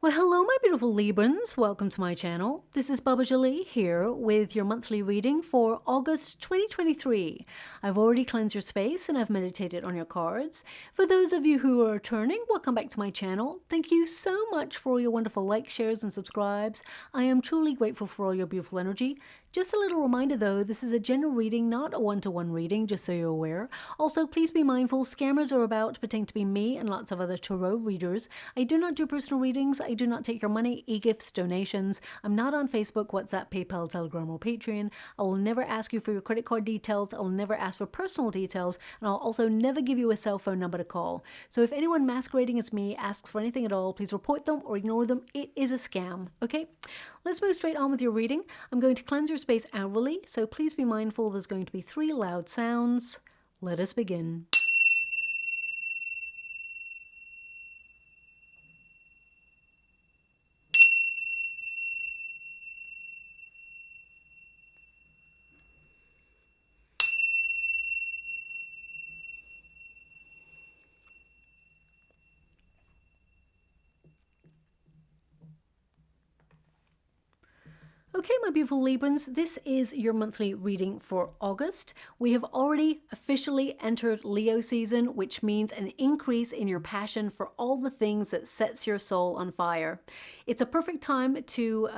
Well, hello, my beautiful Librans. Welcome to my channel. This is Baba Jolie here with your monthly reading for August 2023. I've already cleansed your space and I've meditated on your cards. For those of you who are returning, welcome back to my channel. Thank you so much for all your wonderful likes, shares, and subscribes. I am truly grateful for all your beautiful energy. Just a little reminder though, this is a general reading, not a one-to-one reading, just so you're aware. Also, please be mindful, scammers are about pretending to be me and lots of other tarot readers. I do not do personal readings. I do not take your money, e-gifts, donations. I'm not on Facebook, WhatsApp, PayPal, Telegram, or Patreon. I will never ask you for your credit card details. I will never ask for personal details. And I'll also never give you a cell phone number to call. So if anyone masquerading as me asks for anything at all, please report them or ignore them. It is a scam, okay? Let's move straight on with your reading. I'm going to cleanse your space hourly, so please be mindful there's going to be 3 loud sounds. Let us begin. Okay, my beautiful Librans, this is your monthly reading for August. We have already officially entered Leo season, which means an increase in your passion for all the things that sets your soul on fire. It's a perfect time to,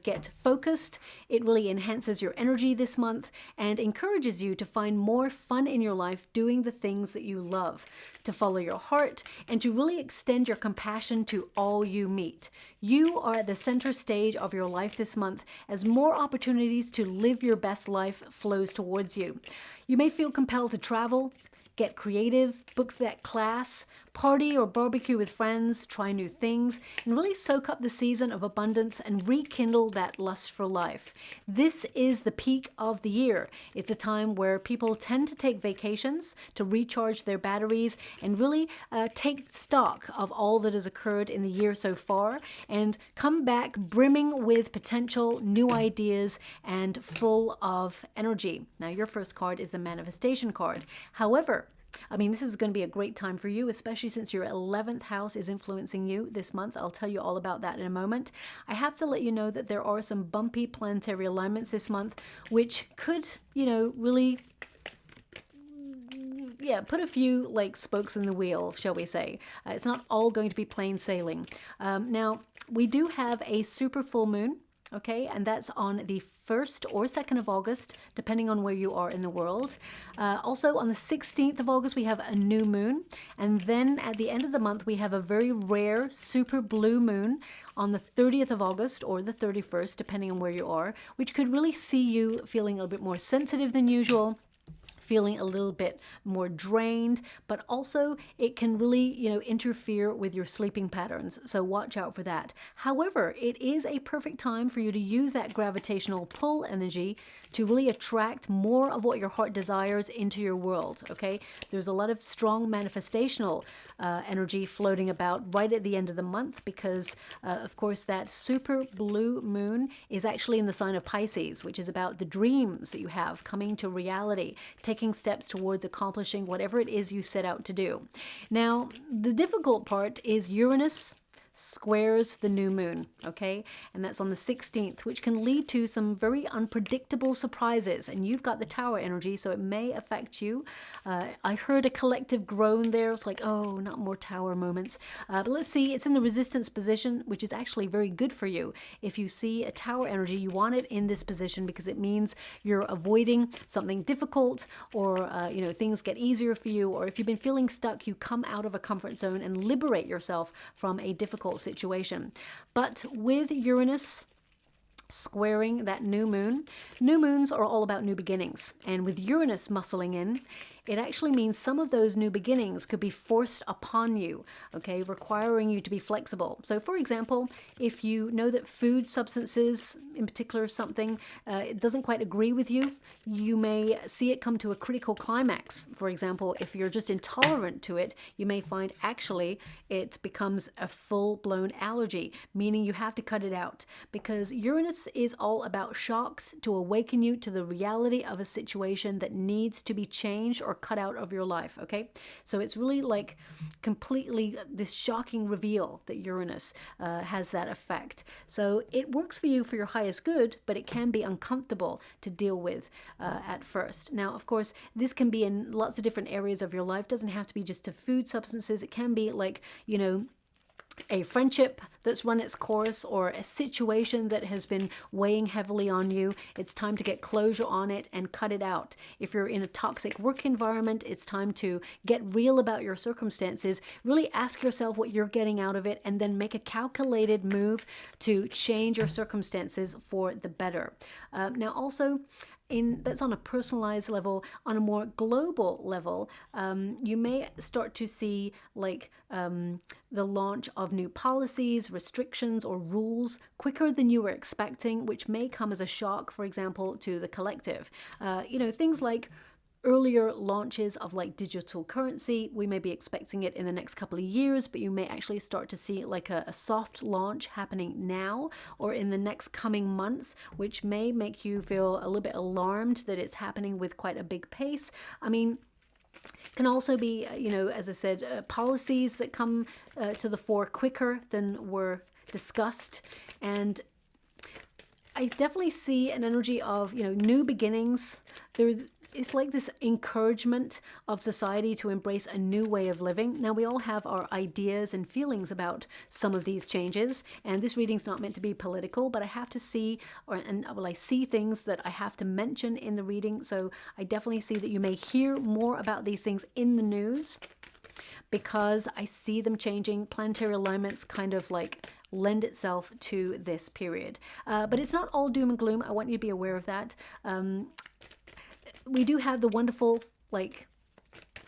get focused. It really enhances your energy this month and encourages you to find more fun in your life doing the things that you love, to follow your heart, and to really extend your compassion to all you meet. You are at the center stage of your life this month as more opportunities to live your best life flows towards you. You may feel compelled to travel, get creative, book that class, party or barbecue with friends, try new things, and really soak up the season of abundance and rekindle that lust for life. This is the peak of the year. It's a time where people tend to take vacations to recharge their batteries and really take stock of all that has occurred in the year so far and come back brimming with potential, new ideas, and full of energy. Now, your first card is the manifestation card. However, this is going to be a great time for you, especially since your 11th house is influencing you this month. I'll tell you all about that in a moment. I have to let you know that there are some bumpy planetary alignments this month, which could, really put a few spokes in the wheel, shall we say. It's not all going to be plain sailing. Now, we do have a super full moon. Okay, and that's on the 1st or 2nd of August, depending on where you are in the world. Also on the 16th of August, we have a new moon. And then at the end of the month, we have a very rare super blue moon on the 30th of August or the 31st, depending on where you are, which could really see you feeling a little bit more sensitive than usual, feeling a little bit more drained, but also it can really, interfere with your sleeping patterns. So watch out for that. However, it is a perfect time for you to use that gravitational pull energy to really attract more of what your heart desires into your world, okay? There's a lot of strong manifestational energy floating about right at the end of the month because, of course, that super blue moon is actually in the sign of Pisces, which is about the dreams that you have coming to reality, taking steps towards accomplishing whatever it is you set out to do. Now, the difficult part is Uranus squares the new moon, okay? And that's on the 16th, which can lead to some very unpredictable surprises. And you've got the Tower energy, so it may affect you. I heard a collective groan there. It's like, oh, not more Tower moments. But let's see, it's in the resistance position, which is actually very good for you. If you see a Tower energy, you want it in this position because it means you're avoiding something difficult or, things get easier for you. Or if you've been feeling stuck, you come out of a comfort zone and liberate yourself from a difficult situation. But with Uranus squaring that new moons are all about new beginnings. And with Uranus muscling in, it actually means some of those new beginnings could be forced upon you, okay, requiring you to be flexible. So for example, if you know that food substances, in particular something, it doesn't quite agree with you, you may see it come to a critical climax. For example, if you're just intolerant to it, you may find actually it becomes a full-blown allergy, meaning you have to cut it out, because Uranus is all about shocks to awaken you to the reality of a situation that needs to be changed or cut out of your life, okay? So it's really like completely this shocking reveal that Uranus has that effect. So it works for you for your highest good, but it can be uncomfortable to deal with at first. Now, of course, this can be in lots of different areas of your life. It doesn't have to be just to food substances. It can be like, you know, a friendship that's run its course, or a situation that has been weighing heavily on you. It's time to get closure on it and cut it out. If you're in a toxic work environment, it's time to get real about your circumstances. Really ask yourself what you're getting out of it, and then make a calculated move to change your circumstances for the better. Now also, that's on a personalized level. On a more global level, you may start to see like the launch of new policies, restrictions, or rules quicker than you were expecting, which may come as a shock, for example, to the collective. You know, things like earlier launches of like digital currency. We may be expecting it in the next couple of years, but you may actually start to see like a soft launch happening now or in the next coming months, which may make you feel a little bit alarmed that it's happening with quite a big pace. I mean, can also be, you know, as I said, policies that come to the fore quicker than were discussed. And I definitely see an energy of, you know, new beginnings. It's like this encouragement of society to embrace a new way of living. Now, we all have our ideas and feelings about some of these changes, and this reading's not meant to be political, but I have to see, I see things that I have to mention in the reading. So I definitely see that you may hear more about these things in the news, because I see them changing. Planetary alignments kind of like lend itself to this period. But it's not all doom and gloom. I want you to be aware of that. We do have the wonderful, like,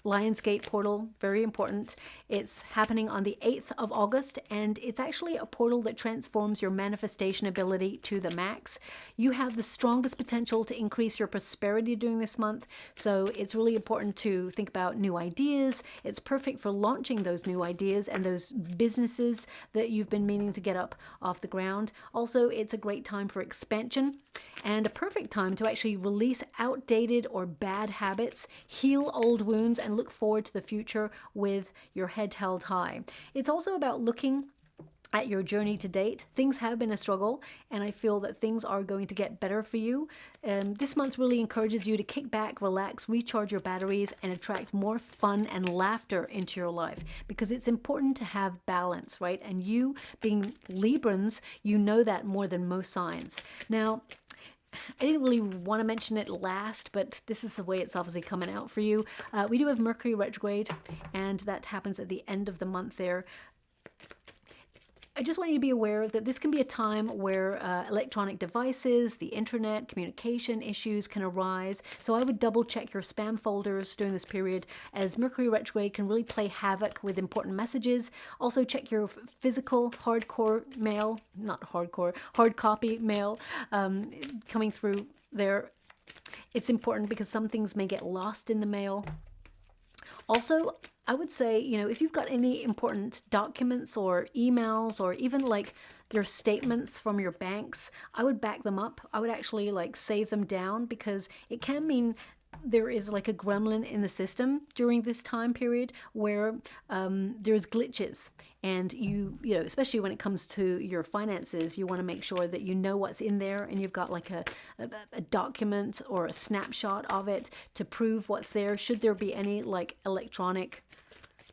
Lionsgate portal, very important. It's happening on the 8th of August, and it's actually a portal that transforms your manifestation ability to the max. You have the strongest potential to increase your prosperity during this month, so it's really important to think about new ideas. It's perfect for launching those new ideas and those businesses that you've been meaning to get up off the ground. Also, it's a great time for expansion and a perfect time to actually release outdated or bad habits, heal old wounds, and look forward to the future with your head held high. It's also about looking at your journey to date. Things have been a struggle, and I feel that things are going to get better for you. This month really encourages you to kick back, relax, recharge your batteries, and attract more fun and laughter into your life, because it's important to have balance, right? And you being Librans, you know that more than most signs. Now, I didn't really want to mention it last, but this is the way it's obviously coming out for you. We do have Mercury retrograde, and that happens at the end of the month there. I just want you to be aware that this can be a time where electronic devices, the internet, communication issues can arise. So I would double check your spam folders during this period, as Mercury retrograde can really play havoc with important messages. Also check your physical hardcore mail, not hardcore, hard copy mail coming through there. It's important because some things may get lost in the mail. Also, I would say, you know, if you've got any important documents or emails or even like your statements from your banks, I would back them up. I would actually like save them down, because it can mean there is like a gremlin in the system during this time period where there's glitches, and you know, especially when it comes to your finances, you want to make sure that you know what's in there, and you've got like a document or a snapshot of it to prove what's there, should there be any like electronic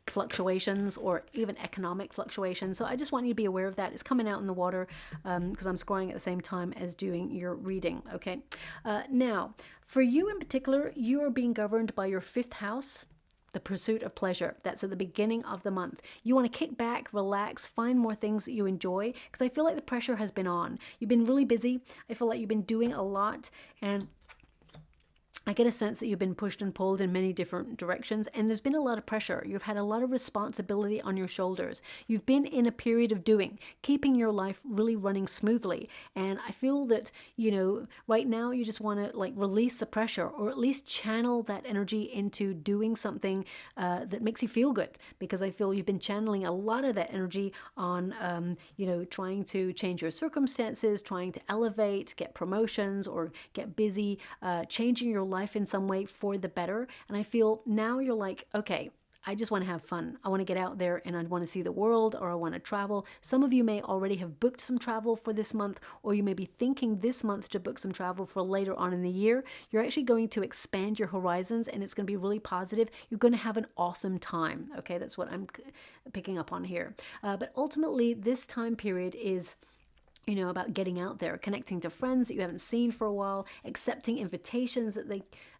fluctuations or even economic fluctuations. So I just want you to be aware of that. It's coming out in the water because I'm scrolling at the same time as doing your reading. Okay. Now, for you in particular, you are being governed by your 5th house, the pursuit of pleasure. That's at the beginning of the month. You want to kick back, relax, find more things that you enjoy, because I feel like the pressure has been on. You've been really busy. I feel like you've been doing a lot, and I get a sense that you've been pushed and pulled in many different directions, and there's been a lot of pressure. You've had a lot of responsibility on your shoulders. You've been in a period of doing, keeping your life really running smoothly. And I feel that, you know, right now you just want to like release the pressure, or at least channel that energy into doing something that makes you feel good, because I feel you've been channeling a lot of that energy on, you know, trying to change your circumstances, trying to elevate, get promotions, or get busy, changing your life life in some way for the better. And I feel now you're like, okay, I just want to have fun. I want to get out there and I want to see the world, or I want to travel. Some of you may already have booked some travel for this month, or you may be thinking this month to book some travel for later on in the year. You're actually going to expand your horizons and it's going to be really positive. You're going to have an awesome time. Okay, that's what I'm picking up on here. But ultimately, this time period is, you know, about getting out there, connecting to friends that you haven't seen for a while, accepting invitations that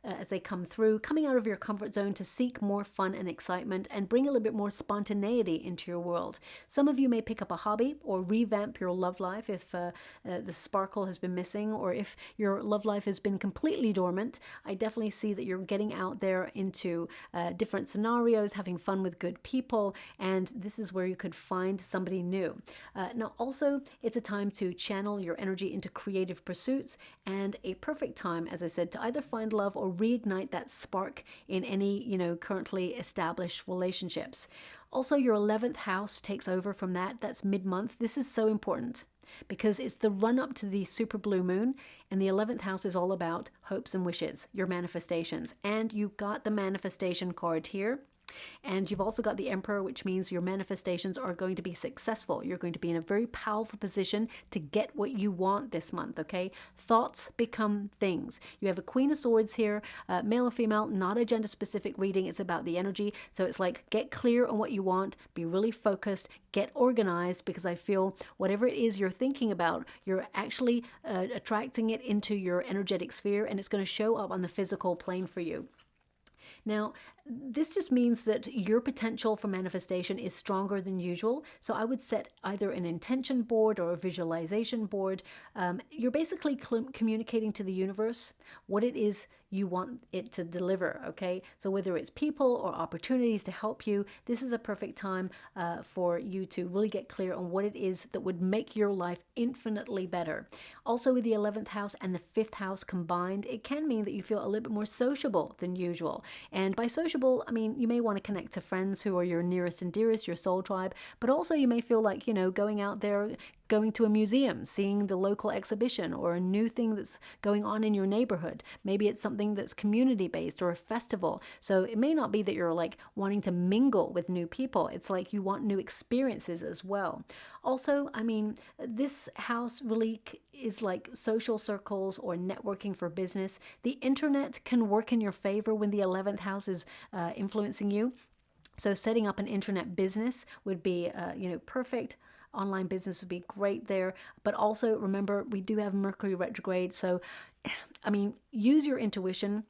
as they come through, coming out of your comfort zone to seek more fun and excitement and bring a little bit more spontaneity into your world. Some of you may pick up a hobby or revamp your love life if the sparkle has been missing, or if your love life has been completely dormant. I definitely see that you're getting out there into different scenarios, having fun with good people, and this is where you could find somebody new. Now also, it's a time to channel your energy into creative pursuits, and a perfect time, as I said, to either find love or reignite that spark in any, you know, currently established relationships. Also, your 11th house takes over from that. That's mid-month. This is so important because it's the run up to the super blue moon, and the 11th house is all about hopes and wishes, your manifestations. And you got the manifestation card here. And you've also got the Emperor, which means your manifestations are going to be successful. You're going to be in a very powerful position to get what you want this month, okay? Thoughts become things. You have a Queen of Swords here, male or female, not a gender-specific reading. It's about the energy. So it's like, get clear on what you want, be really focused, get organized, because I feel whatever it is you're thinking about, you're actually attracting it into your energetic sphere, and it's going to show up on the physical plane for you. Now, this just means that your potential for manifestation is stronger than usual. So I would set either an intention board or a visualization board. You're basically communicating to the universe what it is you want it to deliver, okay? So whether it's people or opportunities to help you, this is a perfect time for you to really get clear on what it is that would make your life infinitely better. Also, with the 11th house and the 5th house combined, it can mean that you feel a little bit more sociable than usual. And by sociable, I mean, you may want to connect to friends who are your nearest and dearest, your soul tribe, but also you may feel like, you know, going out there, going to a museum, seeing the local exhibition or a new thing that's going on in your neighborhood. Maybe it's something that's community-based or a festival. So it may not be that you're like wanting to mingle with new people. It's like you want new experiences as well. Also, I mean, this house really is like social circles or networking for business. The internet can work in your favor when the 11th house is influencing you. So setting up an internet business would be, you know, perfect. Online business would be great there. But also remember, we do have Mercury retrograde. So, I mean, use your intuition.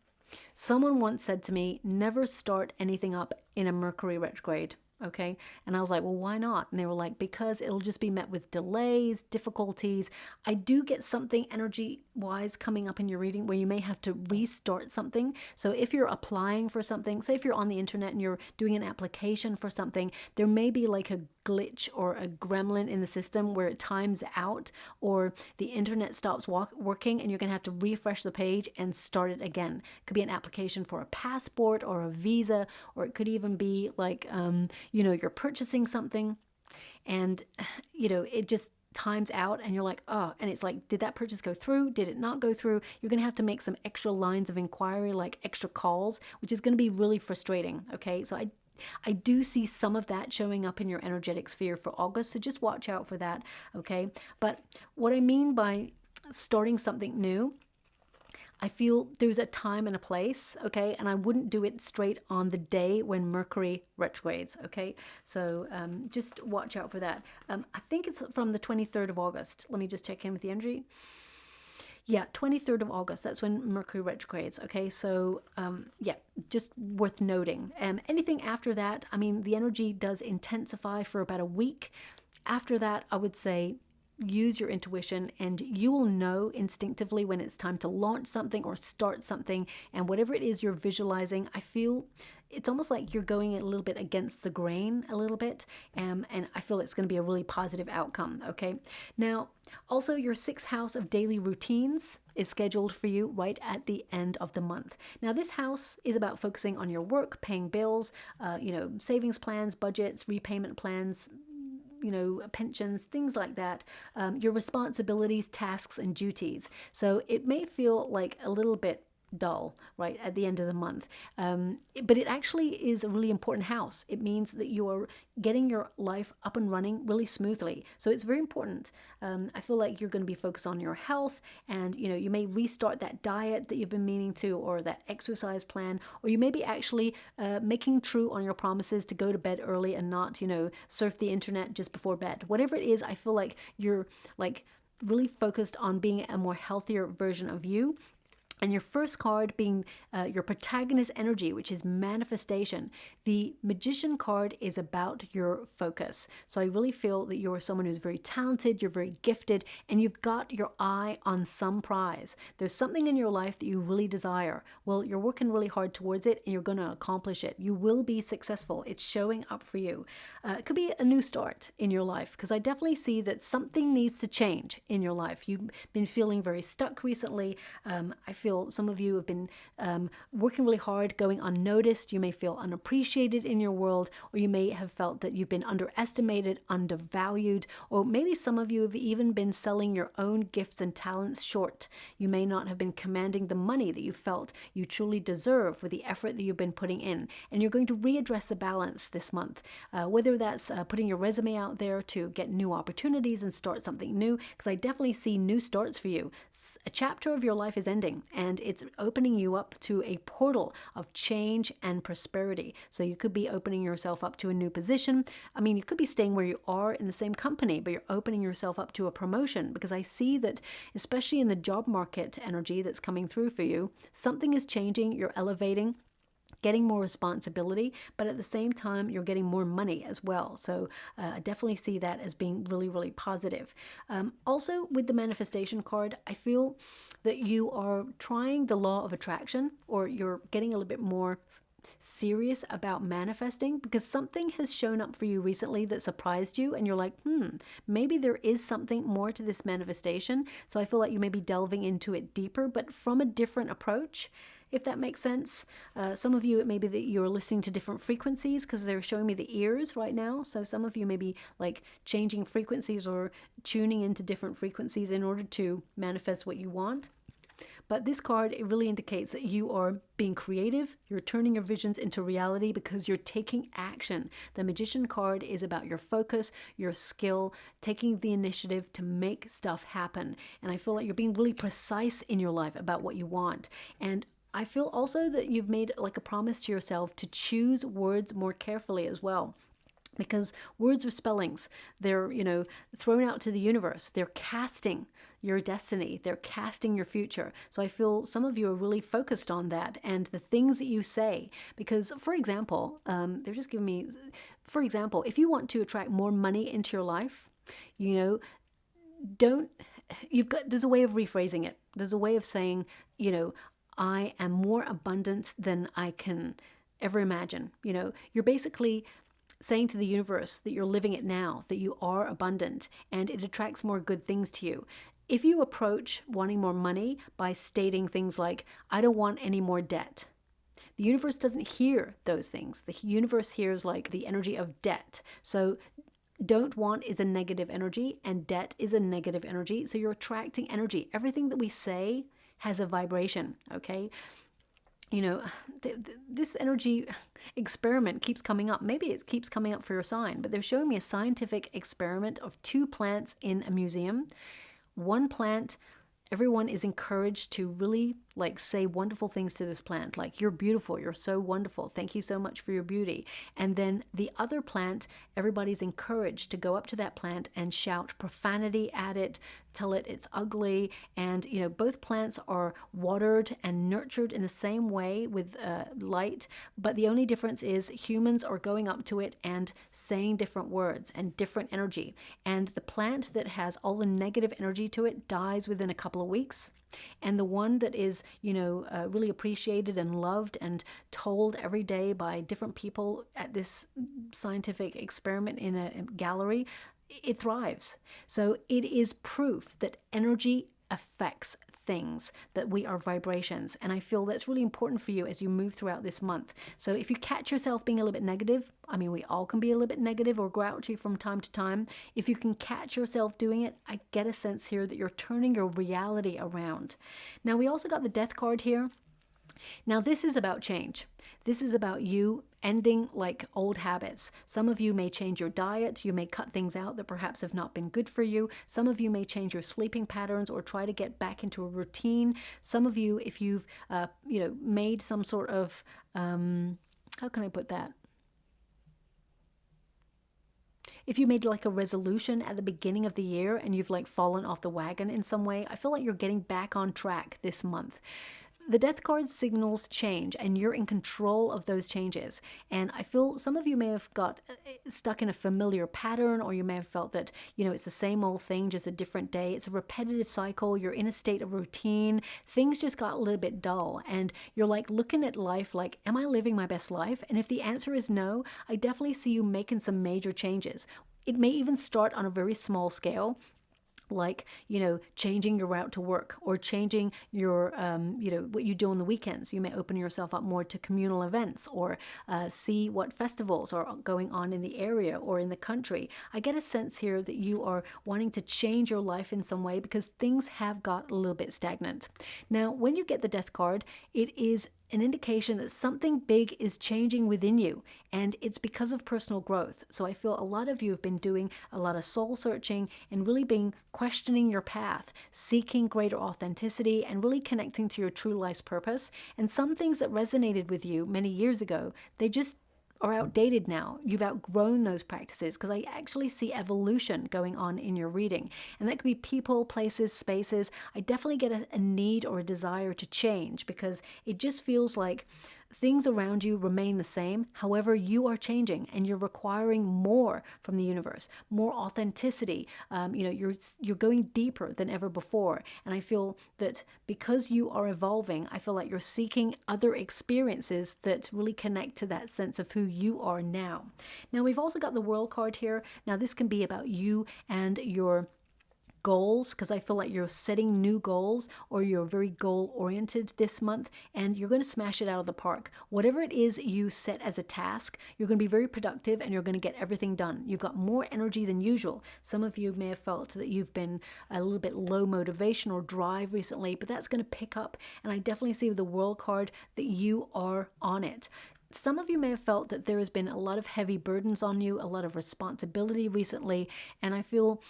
Someone once said to me, never start anything up in a Mercury retrograde. Okay. And I was like, well, why not? And they were like, because it'll just be met with delays, difficulties. I do get something energy wise coming up in your reading where you may have to restart something. So if you're applying for something, say if you're on the internet and you're doing an application for something, there may be like a glitch or a gremlin in the system where it times out, or the internet stops working and you're going to have to refresh the page and start it again. It could be an application for a passport or a visa, or it could even be like, you know, you're purchasing something and, you know, it just times out and you're like, oh, and it's like, did that purchase go through? Did it not go through? You're going to have to make some extra lines of inquiry, like extra calls, which is going to be really frustrating. Okay. So I do see some of that showing up in your energetic sphere for August. So just watch out for that. Okay. But what I mean by starting something new, I feel there's a time and a place, okay? And I wouldn't do it straight on the day when Mercury retrogrades, okay? So just watch out for that. I think it's from the 23rd of August. Let me just check in with the energy. Yeah, 23rd of August, that's when Mercury retrogrades, okay? So, yeah, just worth noting. Anything after that, I mean, the energy does intensify for about a week. After that, I would say use your intuition and you will know instinctively when it's time to launch something or start something. And whatever it is you're visualizing, I feel it's almost like you're going a little bit against the grain a little bit. And I feel it's going to be a really positive outcome. Okay. Now, also your 6th house of daily routines is scheduled for you right at the end of the month. Now, this house is about focusing on your work, paying bills, you know, savings plans, budgets, repayment plans, you know, pensions, things like that, your responsibilities, tasks, and duties. So it may feel like a little bit dull, right, at the end of the month. But it actually is a really important house. It means that you are getting your life up and running really smoothly. So it's very important. I feel like you're going to be focused on your health, and you may restart that diet that you've been meaning to, or that exercise plan, or you may be actually making true on your promises to go to bed early and not, surf the internet just before bed. Whatever it is, I feel like you're like really focused on being a more healthier version of you. And your first card being your protagonist energy, which is manifestation. The Magician card is about your focus. So I really feel that you're someone who's very talented, you're very gifted, and you've got your eye on some prize. There's something in your life that you really desire. Well, you're working really hard towards it, and you're going to accomplish it. You will be successful. It's showing up for you. It could be a new start in your life, because I definitely see that something needs to change in your life. You've been feeling very stuck recently. I feel some of you have been working really hard, going unnoticed. You may feel unappreciated in your world, or you may have felt that you've been underestimated, undervalued, or maybe some of you have even been selling your own gifts and talents short. You may not have been commanding the money that you felt you truly deserve for the effort that you've been putting in. And you're going to readdress the balance this month, whether that's putting your resume out there to get new opportunities and start something new, because I definitely see new starts for you. A chapter of your life is ending, and it's opening you up to a portal of change and prosperity. So you could be opening yourself up to a new position. I mean, you could be staying where you are in the same company, but you're opening yourself up to a promotion, because I see that, especially in the job market energy that's coming through for you, something is changing, you're elevating, getting more responsibility, but at the same time, you're getting more money as well. So I definitely see that as being really, really positive. Also, with the manifestation card, I feel that you are trying the law of attraction, or you're getting a little bit more serious about manifesting, because something has shown up for you recently that surprised you, and you're like, maybe there is something more to this manifestation. So I feel like you may be delving into it deeper, but from a different approach, if that makes sense. Some of you, it may be that you're listening to different frequencies, because they're showing me the ears right now. So some of you may be like changing frequencies or tuning into different frequencies in order to manifest what you want. But this card, it really indicates that you are being creative, you're turning your visions into reality because you're taking action. The Magician card is about your focus, your skill, taking the initiative to make stuff happen. And I feel like you're being really precise in your life about what you want. And I feel also that you've made like a promise to yourself to choose words more carefully as well. Because words are spellings. They're, thrown out to the universe. They're casting your destiny. They're casting your future. So I feel some of you are really focused on that and the things that you say. Because, for example, they're just giving me, for example, if you want to attract more money into your life, there's a way of rephrasing it. There's a way of saying, I am more abundant than I can ever imagine. You're basically saying to the universe that you're living it now, that you are abundant, and it attracts more good things to you. If you approach wanting more money by stating things like, I don't want any more debt, the universe doesn't hear those things. The universe hears like the energy of debt. So don't want is a negative energy, and debt is a negative energy. So you're attracting energy. Everything that we say has a vibration, okay? This energy experiment keeps coming up. Maybe it keeps coming up for your sign, but they're showing me a scientific experiment of 2 plants in a museum. One plant, everyone is encouraged to really say wonderful things to this plant, like, you're beautiful, you're so wonderful, thank you so much for your beauty. And then the other plant, everybody's encouraged to go up to that plant and shout profanity at it, tell it it's ugly. And both plants are watered and nurtured in the same way with light, but the only difference is humans are going up to it and saying different words and different energy. And the plant that has all the negative energy to it dies within a couple of weeks. And the one that is, really appreciated and loved and told every day by different people at this scientific experiment in a gallery, it thrives. So it is proof that energy affects things, that we are vibrations. And I feel that's really important for you as you move throughout this month. So if you catch yourself being a little bit negative, I mean, we all can be a little bit negative or grouchy from time to time. If you can catch yourself doing it, I get a sense here that you're turning your reality around. Now, we also got the Death card here. Now, this is about change. This is about you ending like old habits. Some of you may change your diet. You may cut things out that perhaps have not been good for you. Some of you may change your sleeping patterns or try to get back into a routine. Some of you, if you've, made some sort of, how can I put that? If you made like a resolution at the beginning of the year and you've like fallen off the wagon in some way, I feel like you're getting back on track this month. The death card signals change and you're in control of those changes. And I feel some of you may have got stuck in a familiar pattern, or you may have felt that, it's the same old thing, just a different day. It's a repetitive cycle. You're in a state of routine. Things just got a little bit dull and you're like looking at life like, am I living my best life? And if the answer is no, I definitely see you making some major changes. It may even start on a very small scale, like, changing your route to work, or changing your, what you do on the weekends. You may open yourself up more to communal events, or see what festivals are going on in the area or in the country. I get a sense here that you are wanting to change your life in some way because things have got a little bit stagnant. Now, when you get the death card, it is an indication that something big is changing within you, and it's because of personal growth. So I feel a lot of you have been doing a lot of soul searching and really being questioning your path, seeking greater authenticity, and really connecting to your true life's purpose. And some things that resonated with you many years ago, they just are outdated now. You've outgrown those practices, because I actually see evolution going on in your reading. And that could be people, places, spaces. I definitely get a need or a desire to change, because it just feels like things around you remain the same. However, you are changing and you're requiring more from the universe, more authenticity. You're going deeper than ever before. And I feel that because you are evolving, I feel like you're seeking other experiences that really connect to that sense of who you are now. Now, we've also got the World card here. Now, this can be about you and your goals, because I feel like you're setting new goals, or you're very goal oriented this month, and you're going to smash it out of the park. Whatever it is you set as a task, you're going to be very productive and you're going to get everything done. You've got more energy than usual. Some of you may have felt that you've been a little bit low motivation or drive recently, but that's going to pick up. And I definitely see with the World card that you are on it. Some of you may have felt that there has been a lot of heavy burdens on you, a lot of responsibility recently, and I feel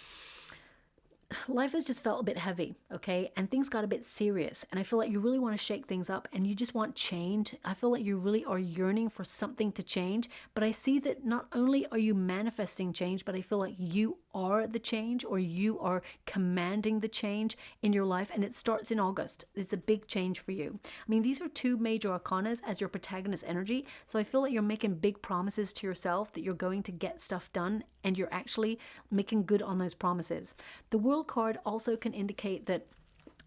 life has just felt a bit heavy, okay? And things got a bit serious. And I feel like you really want to shake things up and you just want change. I feel like you really are yearning for something to change. But I see that not only are you manifesting change, but I feel like you are the change, or you are commanding the change in your life. And it starts in August. It's a big change for you. I mean, these are two major arcanas as your protagonist energy. So I feel like you're making big promises to yourself that you're going to get stuff done, and you're actually making good on those promises. The World card also can indicate that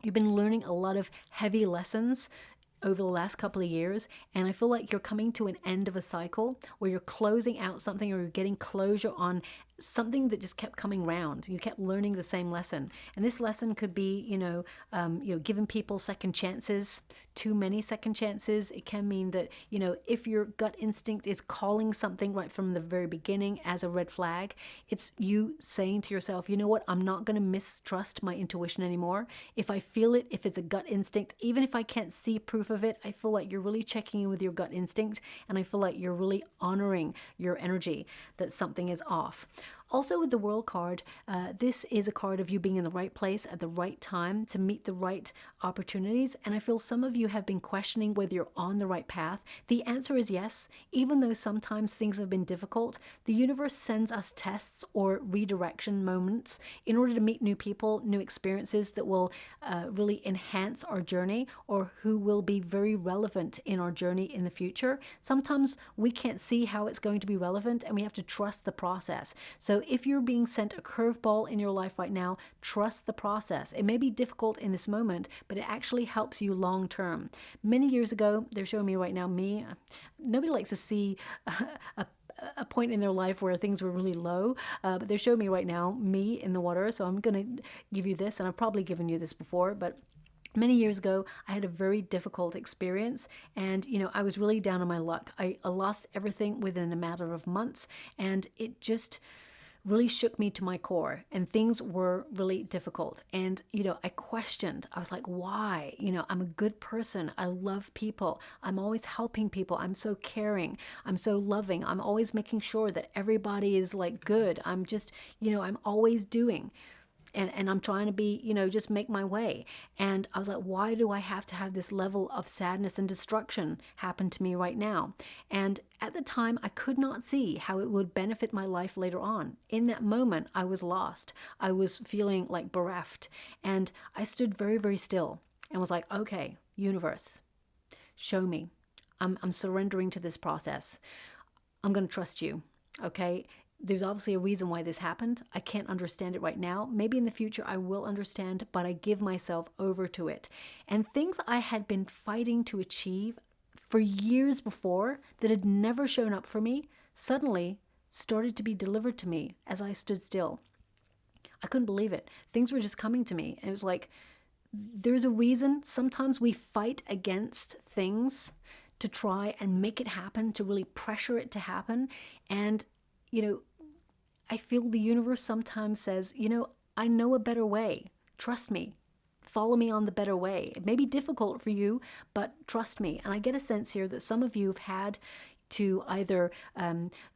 you've been learning a lot of heavy lessons over the last couple of years, and I feel like you're coming to an end of a cycle where you're closing out something, or you're getting closure on something that just kept coming round. You kept learning the same lesson, and this lesson could be, giving people second chances, too many second chances. It can mean that, if your gut instinct is calling something right from the very beginning as a red flag, it's you saying to yourself, you know what, I'm not going to mistrust my intuition anymore. If I feel it, if it's a gut instinct, even if I can't see proof of it, I feel like you're really checking in with your gut instinct, and I feel like you're really honoring your energy that something is off. Also with the World card, this is a card of you being in the right place at the right time to meet the right opportunities. And I feel some of you have been questioning whether you're on the right path. The answer is yes. Even though sometimes things have been difficult, the universe sends us tests or redirection moments in order to meet new people, new experiences that will really enhance our journey, or who will be very relevant in our journey in the future. Sometimes we can't see how it's going to be relevant, and we have to trust the process. So if you're being sent a curveball in your life right now, trust the process. It may be difficult in this moment, but it actually helps you long term. Many years ago, they're showing me right now, nobody likes to see a point in their life where things were really low, but they're showing me right now, me in the water. So I'm going to give you this, and I've probably given you this before, but many years ago, I had a very difficult experience, and I was really down on my luck. I lost everything within a matter of months, and it just really shook me to my core, and things were really difficult. And, I questioned. I was like, why? I'm a good person. I love people. I'm always helping people. I'm so caring. I'm so loving. I'm always making sure that everybody is like good. I'm just, I'm always doing. And I'm trying to be, just make my way. And I was like, why do I have to have this level of sadness and destruction happen to me right now? And at the time, I could not see how it would benefit my life later on. In that moment, I was lost. I was feeling like bereft. And I stood very, very still and was like, okay, universe, show me. I'm surrendering to this process. I'm going to trust you, okay? There's obviously a reason why this happened. I can't understand it right now. Maybe in the future I will understand, but I give myself over to it. And things I had been fighting to achieve for years before that had never shown up for me suddenly started to be delivered to me as I stood still. I couldn't believe it. Things were just coming to me. And it was like, there's a reason. Sometimes we fight against things to try and make it happen, to really pressure it to happen. And, I feel the universe sometimes says, I know a better way. Trust me. Follow me on the better way. It may be difficult for you, but trust me. And I get a sense here that some of you have had to either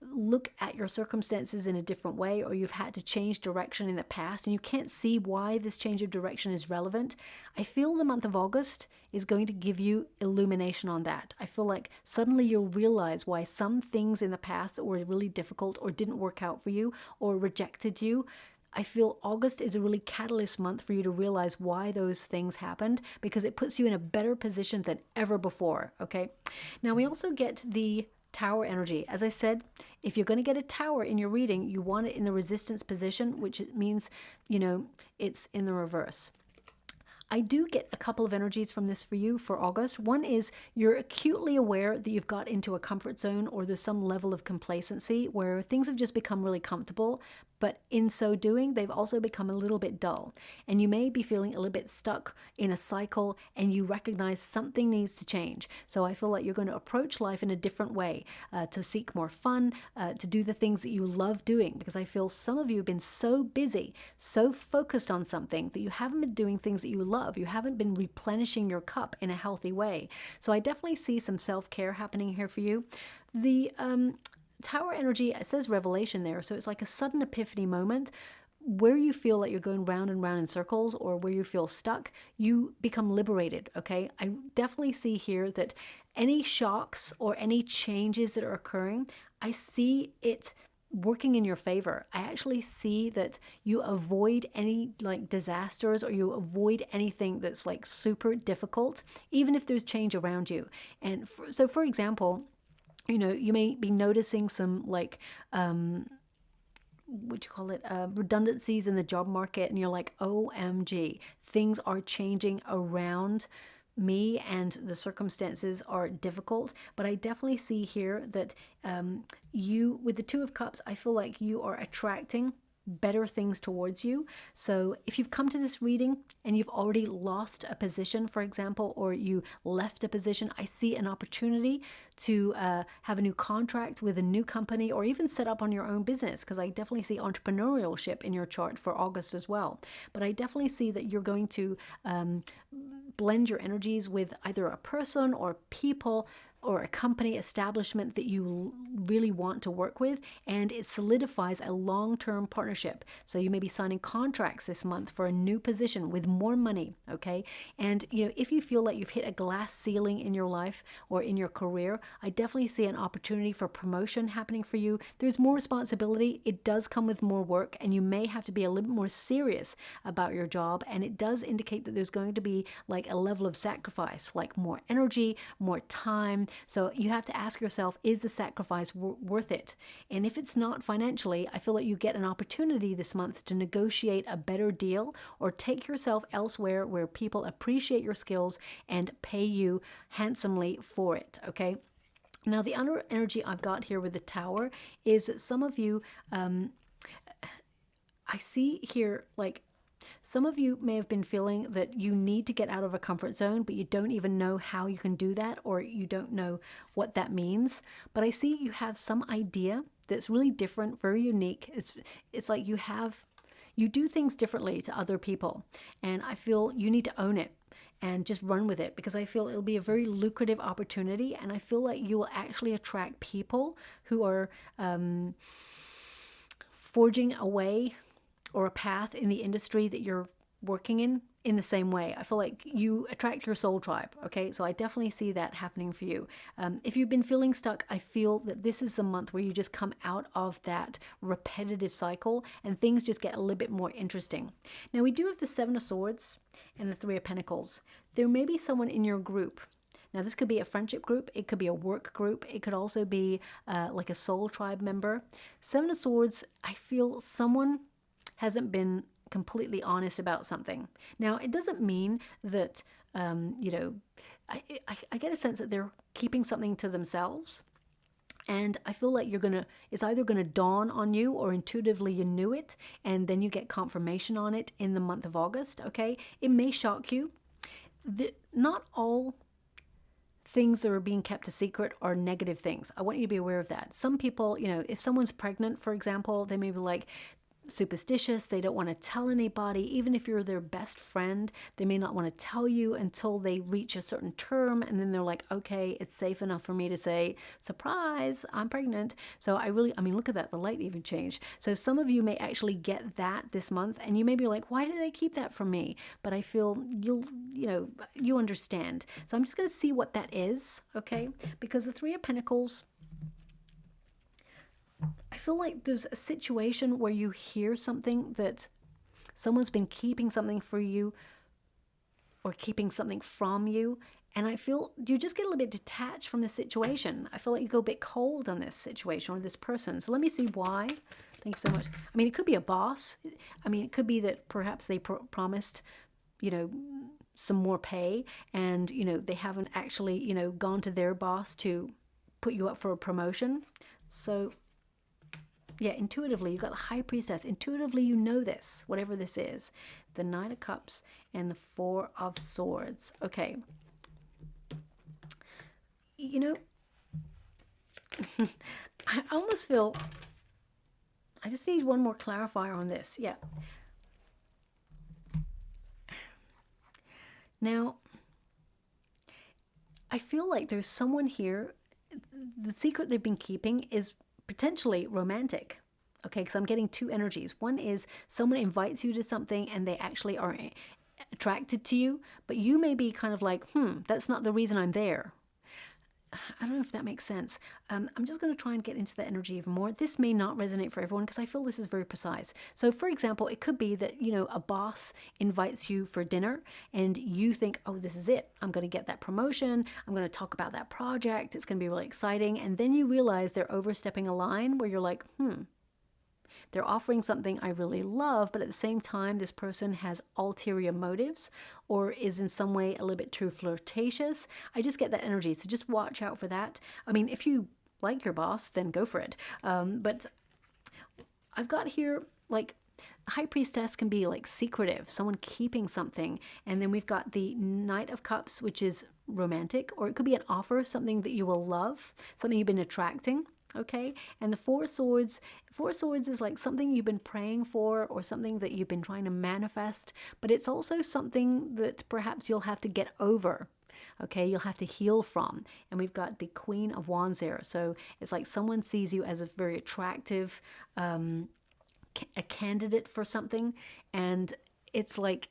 look at your circumstances in a different way, or you've had to change direction in the past and you can't see why this change of direction is relevant. I feel the month of August is going to give you illumination on that. I feel like suddenly you'll realize why some things in the past that were really difficult or didn't work out for you or rejected you. I feel August is a really catalyst month for you to realize why those things happened, because it puts you in a better position than ever before, okay? Now, we also get the Tower energy. As I said, if you're going to get a Tower in your reading, you want it in the resistance position, which means, it's in the reverse. I do get a couple of energies from this for you for August. One is you're acutely aware that you've got into a comfort zone, or there's some level of complacency where things have just become really comfortable, but in so doing, they've also become a little bit dull. And you may be feeling a little bit stuck in a cycle and you recognize something needs to change. So I feel like you're going to approach life in a different way, to seek more fun, to do the things that you love doing, because I feel some of you have been so busy, so focused on something that you haven't been doing things that you love. You haven't been replenishing your cup in a healthy way. So I definitely see some self-care happening here for you. The Tower energy, it says revelation there, so it's like a sudden epiphany moment where you feel like you're going round and round in circles, or where you feel stuck, you become liberated, okay? I definitely see here that any shocks or any changes that are occurring, I see it working in your favor. I actually see that you avoid any like disasters, or you avoid anything that's like super difficult, even if there's change around you. And so for example, you may be noticing some like, redundancies in the job market, and you're like, OMG, things are changing around me and the circumstances are difficult. But I definitely see here that you, with the Two of Cups, I feel like you are attracting better things towards you. So if you've come to this reading and you've already lost a position, for example, or you left a position, I see an opportunity to have a new contract with a new company, or even set up on your own business, because I definitely see entrepreneurship in your chart for August as well. But I definitely see that you're going to blend your energies with either a person or people or a company establishment that you really want to work with, and it solidifies a long-term partnership. So you may be signing contracts this month for a new position with more money, okay? And if you feel like you've hit a glass ceiling in your life or in your career, I definitely see an opportunity for promotion happening for you. There's more responsibility. It does come with more work, and you may have to be a little bit more serious about your job, and it does indicate that there's going to be like a level of sacrifice, like more energy, more time. So you have to ask yourself, is the sacrifice worth it? And if it's not financially, I feel like you get an opportunity this month to negotiate a better deal, or take yourself elsewhere where people appreciate your skills and pay you handsomely for it, okay? Now, the other energy I've got here with the Tower is that some of you, I see here, like, some of you may have been feeling that you need to get out of a comfort zone, but you don't even know how you can do that, or you don't know what that means. But I see you have some idea that's really different, very unique. It's like you do things differently to other people, and I feel you need to own it and just run with it, because I feel it'll be a very lucrative opportunity, and I feel like you will actually attract people who are forging a way or a path in the industry that you're working in the same way. I feel like you attract your soul tribe. Okay, so I definitely see that happening for you. If you've been feeling stuck, I feel that this is the month where you just come out of that repetitive cycle and things just get a little bit more interesting. Now, we do have the Seven of Swords and the Three of Pentacles. There may be someone in your group. Now, this could be a friendship group. It could be a work group. It could also be like a soul tribe member. Seven of Swords, I feel someone hasn't been completely honest about something. Now, it doesn't mean that, you know, I get a sense that they're keeping something to themselves. And I feel like it's either going to dawn on you, or intuitively you knew it, and then you get confirmation on it in the month of August, okay? It may shock you. Not all things that are being kept a secret are negative things. I want you to be aware of that. Some people, you know, if someone's pregnant, for example, they may be like, superstitious. They don't want to tell anybody. Even if you're their best friend, they may not want to tell you until they reach a certain term, and then they're like, okay, it's safe enough for me to say, surprise, I'm pregnant. So I mean, look at that, the light even changed. So some of you may actually get that this month, and you may be like, why did they keep that from me? But I feel you understand. So I'm just going to see what that is, okay? Because the Three of Pentacles, I feel like there's a situation where you hear something that someone's been keeping something for you or keeping something from you. And I feel you just get a little bit detached from the situation. I feel like you go a bit cold on this situation or this person. So let me see why. Thank you so much. I mean, it could be a boss. I mean, it could be that perhaps they promised, you know, some more pay, and, you know, they haven't actually, you know, gone to their boss to put you up for a promotion. So yeah, intuitively, you've got the High Priestess. Intuitively, you know this, whatever this is. The Knight of Cups and the Four of Swords. Okay. You know, I almost feel, I just need one more clarifier on this. Yeah. Now, I feel like there's someone here, the secret they've been keeping is potentially romantic, okay? Because I'm getting two energies. One is someone invites you to something and they actually are attracted to you, but you may be kind of like, that's not the reason I'm there. I don't know if that makes sense. I'm just going to try and get into the energy even more. This may not resonate for everyone because I feel this is very precise. So for example, it could be that, you know, a boss invites you for dinner and you think, oh, this is it. I'm going to get that promotion. I'm going to talk about that project. It's going to be really exciting. And then you realize they're overstepping a line where you're like, they're offering something I really love, but at the same time, this person has ulterior motives or is in some way a little bit too flirtatious. I just get that energy, so just watch out for that. I mean, if you like your boss, then go for it. But I've got here, like, High Priestess can be like secretive, someone keeping something. And then we've got the Knight of Cups, which is romantic, or it could be an offer, something that you will love, something you've been attracting. Okay, and the Four of Swords is like something you've been praying for or something that you've been trying to manifest, but it's also something that perhaps you'll have to get over. Okay, you'll have to heal from. And we've got the Queen of Wands there. So it's like someone sees you as a very attractive, a candidate for something, and it's like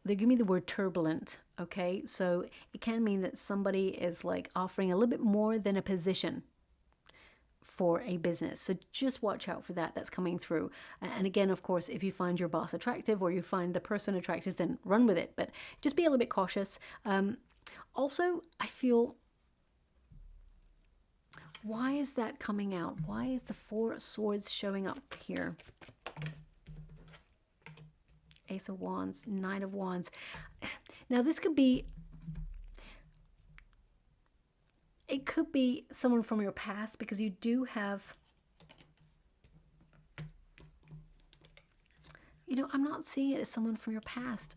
they give me the word turbulent. Okay, so it can mean that somebody is like offering a little bit more than a position for a business. So just watch out for that. That's coming through. And again, of course, if you find your boss attractive or you find the person attractive, then run with it. But just be a little bit cautious. Also, I feel, why is that coming out? Why is the Four of Swords showing up here? Ace of Wands, Knight of Wands. Now, this could be, it could be someone from your past, because you do have, you know, I'm not seeing it as someone from your past.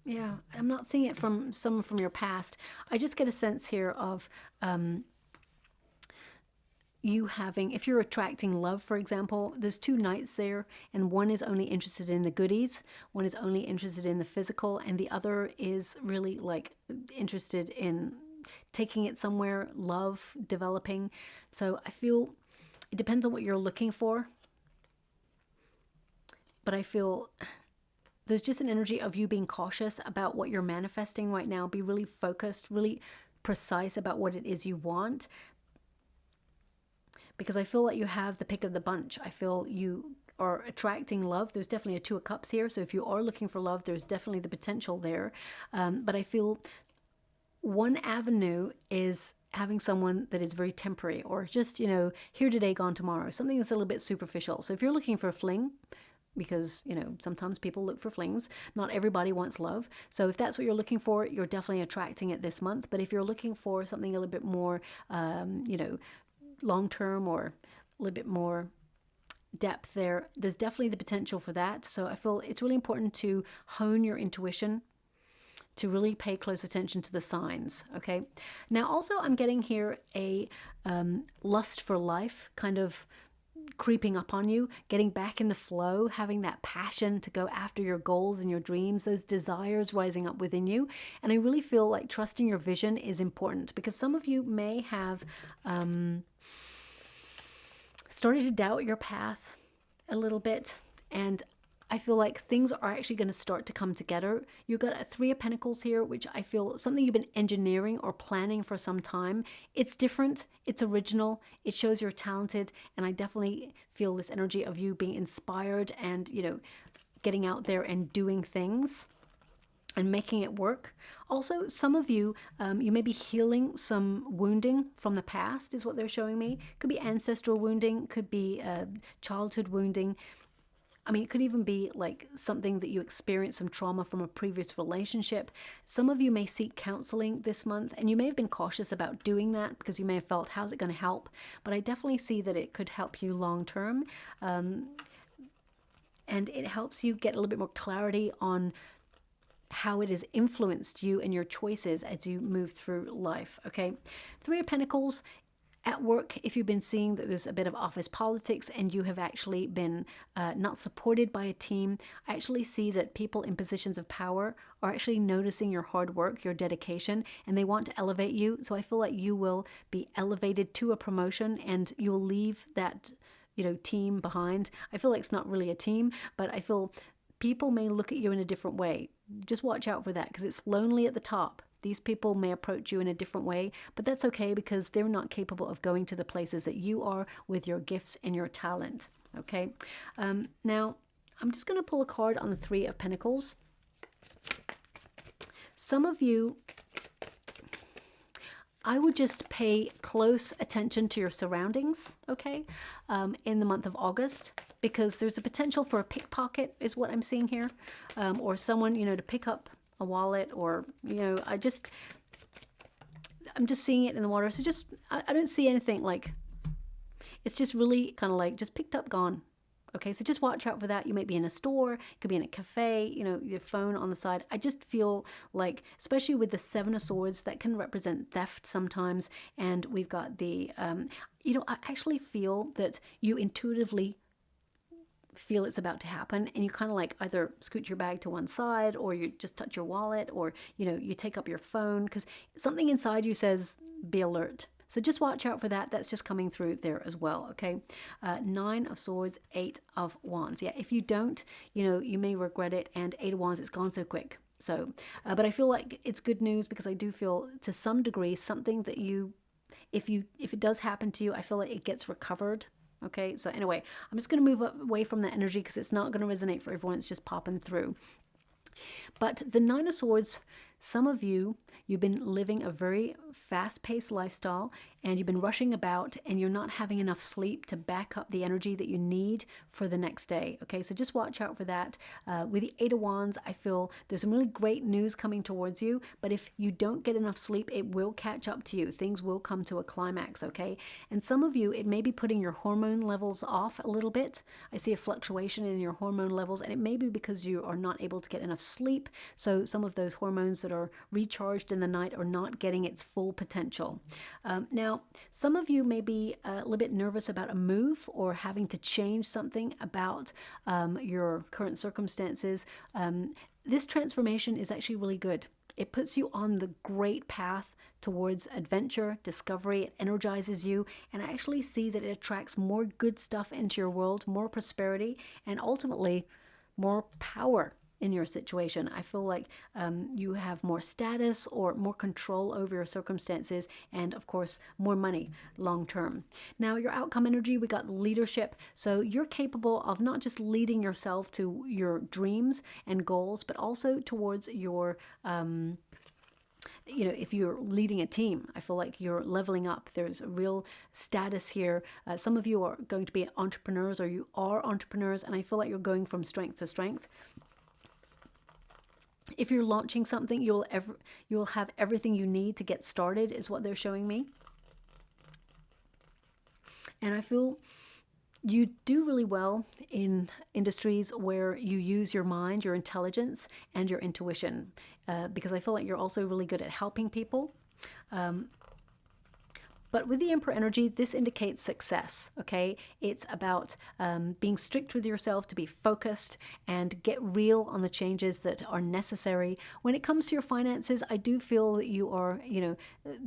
Yeah, I'm not seeing it from someone from your past. I just get a sense here of, you having, if you're attracting love, for example, there's two knights there, and one is only interested in the goodies, one is only interested in the physical, and the other is really like interested in taking it somewhere, love, developing. So I feel it depends on what you're looking for, but I feel there's just an energy of you being cautious about what you're manifesting right now. Be really focused, really precise about what it is you want, because I feel like you have the pick of the bunch. I feel you are attracting love. There's definitely a Two of Cups here. So if you are looking for love, there's definitely the potential there. But I feel one avenue is having someone that is very temporary, or just, you know, here today, gone tomorrow, something that's a little bit superficial. So if you're looking for a fling, because, you know, sometimes people look for flings, not everybody wants love. So if that's what you're looking for, you're definitely attracting it this month. But if you're looking for something a little bit more, you know, long-term, or a little bit more depth there, there's definitely the potential for that. So I feel it's really important to hone your intuition, to really pay close attention to the signs. Okay, now also I'm getting here a lust for life kind of creeping up on you, getting back in the flow, having that passion to go after your goals and your dreams, those desires rising up within you. And I really feel like trusting your vision is important, because some of you may have started to doubt your path a little bit, and I feel like things are actually going to start to come together. You've got a Three of Pentacles here, which I feel something you've been engineering or planning for some time. It's different, it's original, it shows you're talented, and I definitely feel this energy of you being inspired and, you know, getting out there and doing things and making it work. Also, some of you, you may be healing some wounding from the past, is what they're showing me. Could be ancestral wounding, could be childhood wounding. I mean, it could even be like something that you experienced, some trauma from a previous relationship. Some of you may seek counseling this month, and you may have been cautious about doing that because you may have felt, how's it going to help? But I definitely see that it could help you long term. And it helps you get a little bit more clarity on how it has influenced you and your choices as you move through life. Okay, Three of Pentacles. At work, if you've been seeing that there's a bit of office politics and you have actually been not supported by a team, I actually see that people in positions of power are actually noticing your hard work, your dedication, and they want to elevate you. So I feel like you will be elevated to a promotion, and you'll leave that, you know, team behind. I feel like it's not really a team, but I feel people may look at you in a different way. Just watch out for that, because it's lonely at the top. These people may approach you in a different way, but that's okay, because they're not capable of going to the places that you are with your gifts and your talent. Okay, now I'm just going to pull a card on the Three of Pentacles. Some of you, I would just pay close attention to your surroundings, okay, in the month of August, because there's a potential for a pickpocket is what I'm seeing here, or someone, you know, to pick up a wallet, or, you know, I'm just seeing it in the water. So just, I don't see anything like, it's just really kind of like just picked up, gone. Okay, so just watch out for that. You might be in a store, it could be in a cafe, you know, your phone on the side. I just feel like, especially with the Seven of Swords, that can represent theft sometimes. And we've got the, you know, I actually feel that you intuitively feel it's about to happen, and you kind of like either scoot your bag to one side, or you just touch your wallet, or, you know, you take up your phone because something inside you says be alert. So just watch out for that. That's just coming through there as well. Okay, Nine of Swords, Eight of Wands. Yeah, if you don't, you know, you may regret it. And Eight of Wands, it's gone so quick. So but I feel like it's good news, because I do feel to some degree something that you, if it does happen to you, I feel like it gets recovered. Okay, so anyway, I'm just going to move away from that energy, because it's not going to resonate for everyone. It's just popping through. But the Nine of Swords, some of you, you've been living a very fast-paced lifestyle, and you've been rushing about, and you're not having enough sleep to back up the energy that you need for the next day. Okay, so just watch out for that. With the Eight of Wands, I feel there's some really great news coming towards you, but if you don't get enough sleep, it will catch up to you. Things will come to a climax, okay? And some of you, it may be putting your hormone levels off a little bit. I see a fluctuation in your hormone levels, and it may be because you are not able to get enough sleep. So some of those hormones that are recharged in the night are not getting its full full potential. Now, some of you may be a little bit nervous about a move or having to change something about your current circumstances. This transformation is actually really good. It puts you on the great path towards adventure, discovery. It energizes you, and I actually see that it attracts more good stuff into your world, more prosperity, and ultimately more power in your situation. I feel like you have more status or more control over your circumstances, and of course more money long term. Now, your outcome energy, we got leadership. So you're capable of not just leading yourself to your dreams and goals, but also towards your if you're leading a team, I feel like you're leveling up. There's a real status here. Some of you are going to be entrepreneurs, or you are entrepreneurs, and I feel like you're going from strength to strength. If you're launching something, you'll have everything you need to get started, is what they're showing me. And I feel you do really well in industries where you use your mind, your intelligence, and your intuition, because I feel like you're also really good at helping people. But with the Emperor energy, this indicates success, okay? It's about being strict with yourself to be focused and get real on the changes that are necessary. When it comes to your finances, I do feel that you are,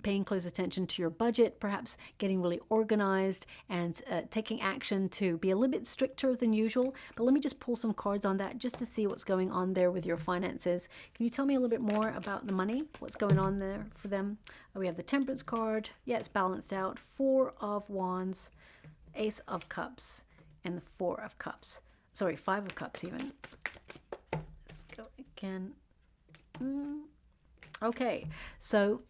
paying close attention to your budget, perhaps getting really organized and taking action to be a little bit stricter than usual. But let me just pull some cards on that just to see what's going on there with your finances. Can you tell me a little bit more about the money? What's going on there for them? We have the Temperance card. Yeah, it's balanced out. 4 of Wands, Ace of Cups, and the 4 of Cups. Sorry, 5 of Cups even. Let's go again. Okay, so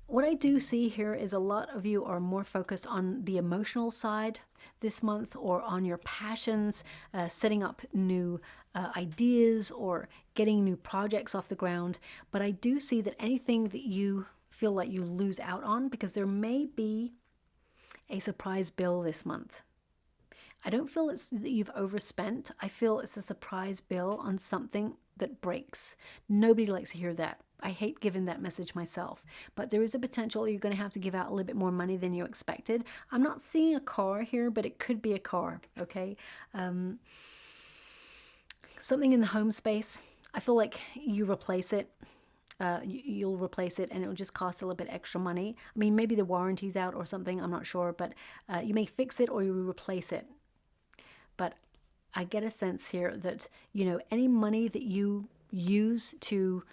what I do see here is a lot of you are more focused on the emotional side this month, or on your passions, setting up new ideas or getting new projects off the ground. But I do see that anything that you feel like you lose out on, because there may be a surprise bill this month. I don't feel it's that you've overspent. I feel it's a surprise bill on something that breaks. Nobody likes to hear that. I hate giving that message myself, but there is a potential you're going to have to give out a little bit more money than you expected. I'm not seeing a car here, but it could be a car, okay? Something in the home space. I feel like you replace it. You'll replace it and it'll just cost a little bit extra money. I mean, maybe the warranty's out or something, I'm not sure, but you may fix it or you replace it. But I get a sense here that, any money that you use to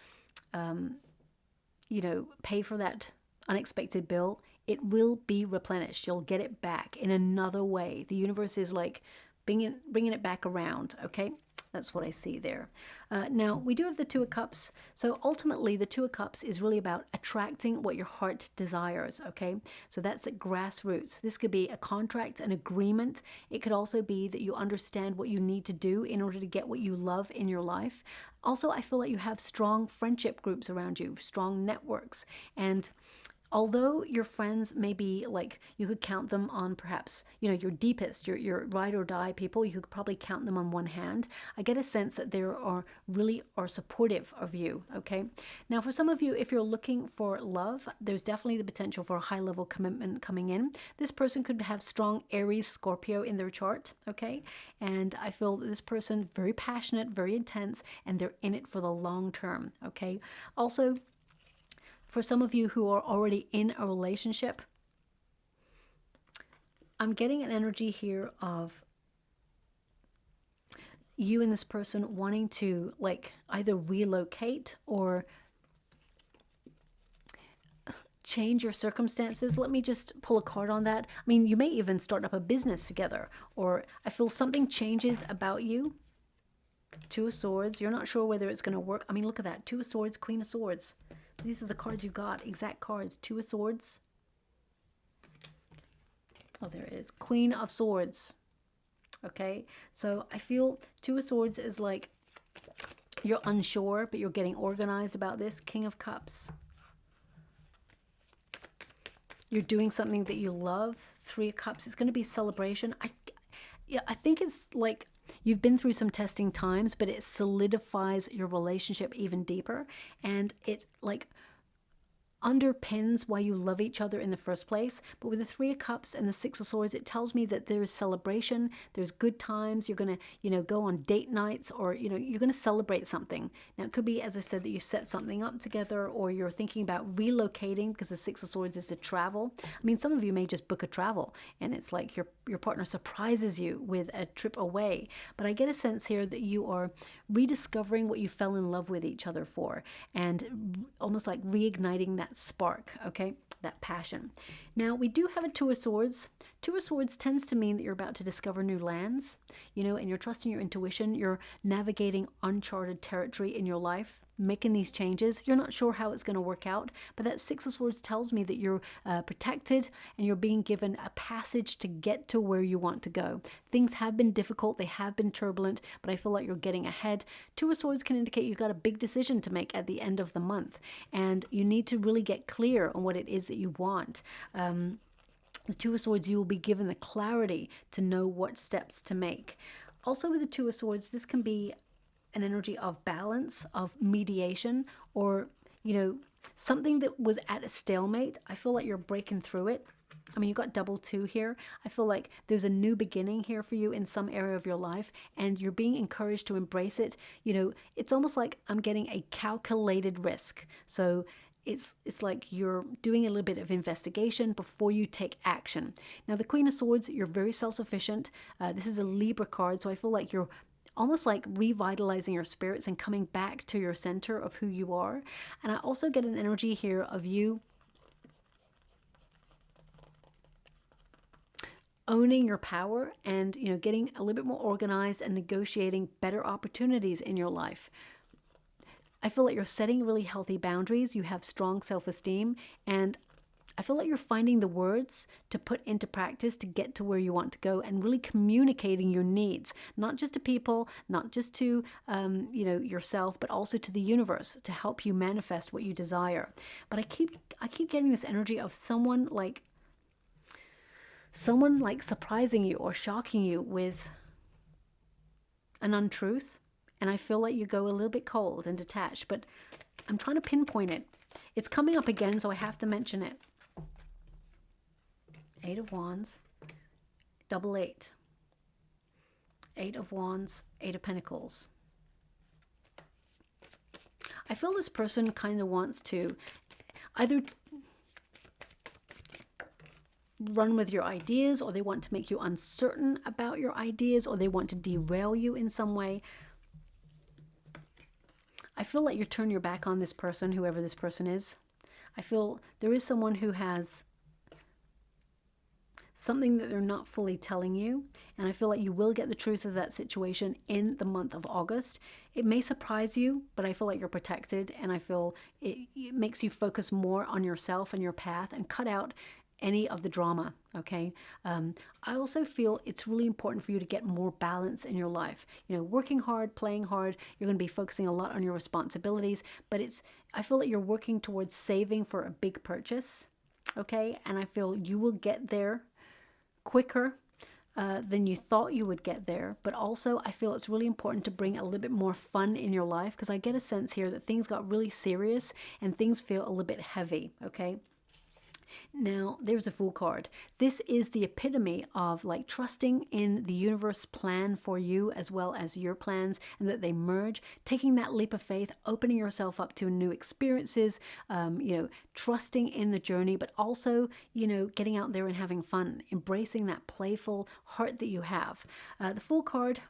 pay for that unexpected bill, it will be replenished. You'll get it back in another way. The universe is like bringing it back around, okay? That's what I see there. Now, we do have the 2 of Cups. So ultimately, the 2 of Cups is really about attracting what your heart desires, okay? So that's at grassroots. This could be a contract, an agreement. It could also be that you understand what you need to do in order to get what you love in your life. Also, I feel like you have strong friendship groups around you, strong networks. And although your friends may be like, you could count them on perhaps, your deepest, your ride or die people, you could probably count them on one hand. I get a sense that they are supportive of you, okay? Now, for some of you, if you're looking for love, there's definitely the potential for a high level commitment coming in. This person could have strong Aries, Scorpio in their chart, okay? And I feel that this person, very passionate, very intense, and they're in it for the long term, okay? Also, for some of you who are already in a relationship, I'm getting an energy here of you and this person wanting to either relocate or change your circumstances. Let me just pull a card on that. I mean, you may even start up a business together, or I feel something changes about you. 2 of Swords. You're not sure whether it's going to work. I mean, look at that. 2 of Swords, Queen of Swords. These are the cards you got. Exact cards. 2 of Swords. Oh, there it is. Queen of Swords. Okay. So I feel 2 of Swords is like you're unsure, but you're getting organized about this. King of Cups. You're doing something that you love. 3 of Cups. It's going to be celebration. I think it's like you've been through some testing times, but it solidifies your relationship even deeper. And it underpins why you love each other in the first place. But with the Three of Cups and the Six of Swords, it tells me that there is celebration, there's good times, you're going to, go on date nights, or, you're going to celebrate something. Now, it could be, as I said, that you set something up together, or you're thinking about relocating, because the Six of Swords is to travel. I mean, some of you may just book a travel, and it's like your partner surprises you with a trip away. But I get a sense here that you are rediscovering what you fell in love with each other for, and almost like reigniting that spark, okay, that passion. Now, we do have a Two of Swords. Two of Swords tends to mean that you're about to discover new lands, and you're trusting your intuition. You're navigating uncharted territory in your life, making these changes. You're not sure how it's going to work out, but that Six of Swords tells me that you're protected, and you're being given a passage to get to where you want to go. Things have been difficult, they have been turbulent, but I feel like you're getting ahead. Two of Swords can indicate you've got a big decision to make at the end of the month, and you need to really get clear on what it is that you want. The Two of Swords, you will be given the clarity to know what steps to make. Also with the Two of Swords, this can be an energy of balance, of mediation, or, something that was at a stalemate. I feel like you're breaking through it. I mean, you've got double two here. I feel like there's a new beginning here for you in some area of your life, and you're being encouraged to embrace it. It's almost like I'm getting a calculated risk. So it's like you're doing a little bit of investigation before you take action. Now, the Queen of Swords, you're very self-sufficient. This is a Libra card, so I feel like you're almost like revitalizing your spirits and coming back to your center of who you are. And I also get an energy here of you owning your power and, getting a little bit more organized and negotiating better opportunities in your life. I feel like you're setting really healthy boundaries. You have strong self-esteem, and I feel like you're finding the words to put into practice to get to where you want to go, and really communicating your needs, not just to people, not just to, yourself, but also to the universe to help you manifest what you desire. But I keep getting this energy of someone like surprising you or shocking you with an untruth. And I feel like you go a little bit cold and detached, but I'm trying to pinpoint it. It's coming up again, so I have to mention it. Eight of Wands, double eight. Eight of Wands, Eight of Pentacles. I feel this person kind of wants to either run with your ideas, or they want to make you uncertain about your ideas, or they want to derail you in some way. I feel like you turn your back on this person, whoever this person is. I feel there is someone who has something that they're not fully telling you, and I feel like you will get the truth of that situation in the month of August. It may surprise you, but I feel like you're protected, and I feel it makes you focus more on yourself and your path and cut out any of the drama, okay? I also feel it's really important for you to get more balance in your life. Working hard, playing hard, you're going to be focusing a lot on your responsibilities, but I feel that you're working towards saving for a big purchase, okay? And I feel you will get there quicker than you thought you would get there. But also I feel it's really important to bring a little bit more fun in your life, because I get a sense here that things got really serious and things feel a little bit heavy, okay? Now, there's a Fool card. This is the epitome of like trusting in the universe plan for you as well as your plans, and that they merge, taking that leap of faith, opening yourself up to new experiences, trusting in the journey, but also, getting out there and having fun, embracing that playful heart that you have. The Fool card,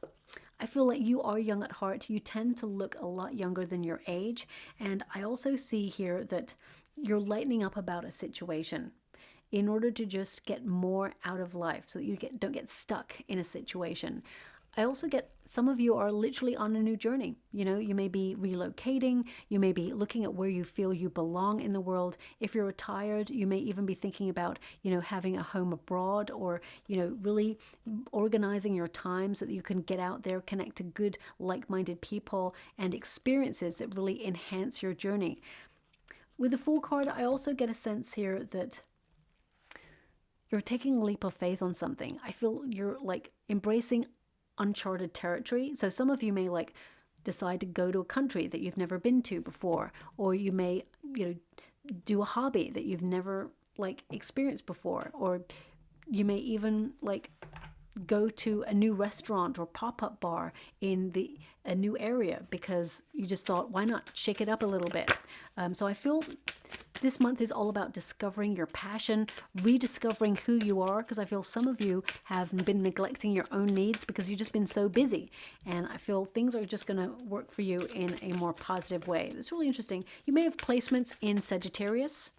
I feel like you are young at heart. You tend to look a lot younger than your age. And I also see here that you're lightening up about a situation in order to just get more out of life, so that you don't get stuck in a situation. I also get some of you are literally on a new journey. You may be relocating. You may be looking at where you feel you belong in the world. If you're retired, you may even be thinking about, having a home abroad, or, really organizing your time so that you can get out there, connect to good, like-minded people and experiences that really enhance your journey. With the Fool card, I also get a sense here that you're taking a leap of faith on something. I feel you're like embracing uncharted territory. So some of you may decide to go to a country that you've never been to before, or you may, do a hobby that you've never like experienced before, or you may even like go to a new restaurant or pop-up bar in a new area because you just thought, why not shake it up a little bit? So I feel this month is all about discovering your passion, rediscovering who you are, because I feel some of you have been neglecting your own needs because you've just been so busy. And I feel things are just going to work for you in a more positive way. It's really interesting. You may have placements in Sagittarius.